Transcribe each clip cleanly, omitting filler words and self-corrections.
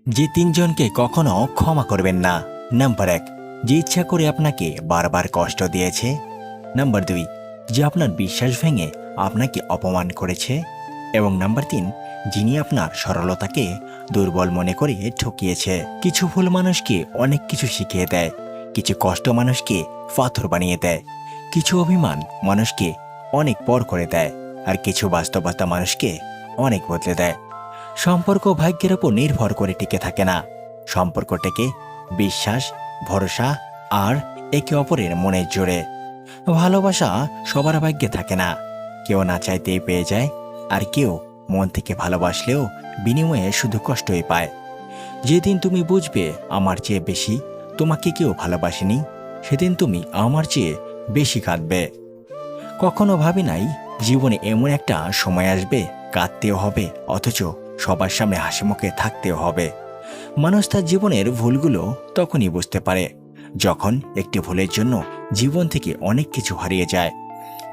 যে তিনজনকে কখনো ক্ষমা করবেন না। নাম্বার 1, যে ইচ্ছা করে আপনাকে বারবার কষ্ট দিয়েছে। নাম্বার 2, যে আপনার বিশ্বাস ভেঙে আপনাকে অপমান করেছে। এবং নাম্বার 3, যিনি আপনার সরলতাকে দুর্বল মনে করে ঠকিয়েছে। কিছু ভুল মানুষকে অনেক কিছু শিখিয়ে দেয়, কিছু কষ্ট মানুষকে পাথর বানিয়ে দেয়, কিছু অভিমান মানুষকে অনেক পর করে দেয়, আর কিছু বাস্তবতা মানুষকে অনেক বদলে দেয়। সম্পর্ক ভাগ্যের উপর নির্ভর করে টিকে থাকে না। সম্পর্ক টেকে বিশ্বাস, ভরসা আর একে অপরের মনের জোরে। ভালোবাসা সবার ভাগ্যে থাকে না, কেউ না চাইতেই পেয়ে যায়, আর কেউ মন থেকে ভালোবাসলেও বিনিময়ে শুধু কষ্টই পায়। যেদিন তুমি বুঝবে আমার চেয়ে বেশি তোমাকে কেউ ভালোবাসেনি, সেদিন তুমি আমার চেয়ে বেশি কাঁদবে। কখনো ভাবি নাই জীবনে এমন একটা সময় আসবে কাঁদতেও হবে, অথচ সবার সামনে হাসিমুখে থাকতেও হবে। মানুষ তার জীবনের ভুলগুলো তখনই বুঝতে পারে যখন একটি ভুলের জন্য জীবন থেকে অনেক কিছু হারিয়ে যায়।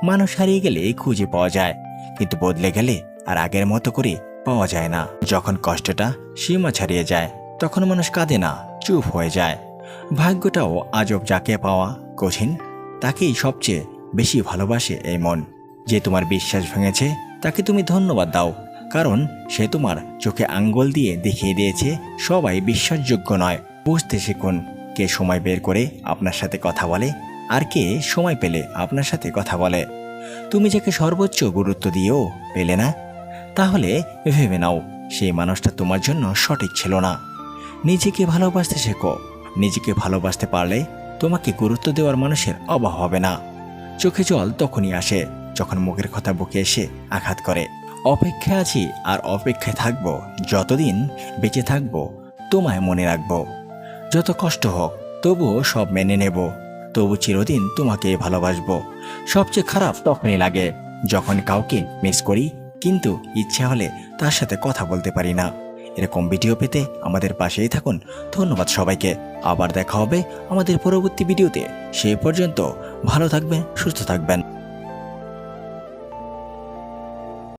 মানুষ হারিয়ে গেলে খুঁজে পাওয়া যায়, কিন্তু বদলে গেলে আর আগের মতো করে পাওয়া যায় না। যখন কষ্টটা সীমা ছাড়িয়ে যায় তখন মানুষ কাঁদে না, চুপ হয়ে যায়। ভাগ্যটাও আজব, যাকে পাওয়া কঠিন তাকেই সবচেয়ে বেশি ভালোবাসে এই মন। যে তোমার বিশ্বাস ভেঙেছে তাকে তুমি ধন্যবাদ দাও, কারণ সে তোমার চোখে আঙ্গুল দিয়ে দেখিয়ে দিয়েছে সবাই বিশ্বাসযোগ্য নয়। বুঝতে শিখুন কে সময় বের করে আপনার সাথে কথা বলে আর কে সময় পেলে আপনার সাথে কথা বলে। তুমি যাকে সর্বোচ্চ গুরুত্ব দিয়েও পেলে না, তাহলে ভেবে নাও সেই মানুষটা তোমার জন্য সঠিক ছিল না। নিজেকে ভালোবাসতে শেখো, নিজেকে ভালোবাসতে পারলে তোমাকে গুরুত্ব দেওয়ার মানুষের অভাব হবে না। চোখে জল তখনই আসে যখন মুখের কথা বুকে এসে আঘাত করে। অপেক্ষায় আছি আর অপেক্ষায় থাকবো, যতদিন বেঁচে থাকবো তোমায় মনে রাখবো। যত কষ্ট হোক তবুও সব মেনে নেব, তবু চিরদিন তোমাকে ভালোবাসবো। সবচেয়ে খারাপ তখনই লাগে যখন কাউকে মিস করি কিন্তু ইচ্ছে হলে তার সাথে কথা বলতে পারি না। এরকম ভিডিও পেতে আমাদের পাশেই থাকুন। ধন্যবাদ সবাইকে। আবার দেখা হবে আমাদের পরবর্তী ভিডিওতে। সেই পর্যন্ত ভালো থাকবেন, সুস্থ থাকবেন।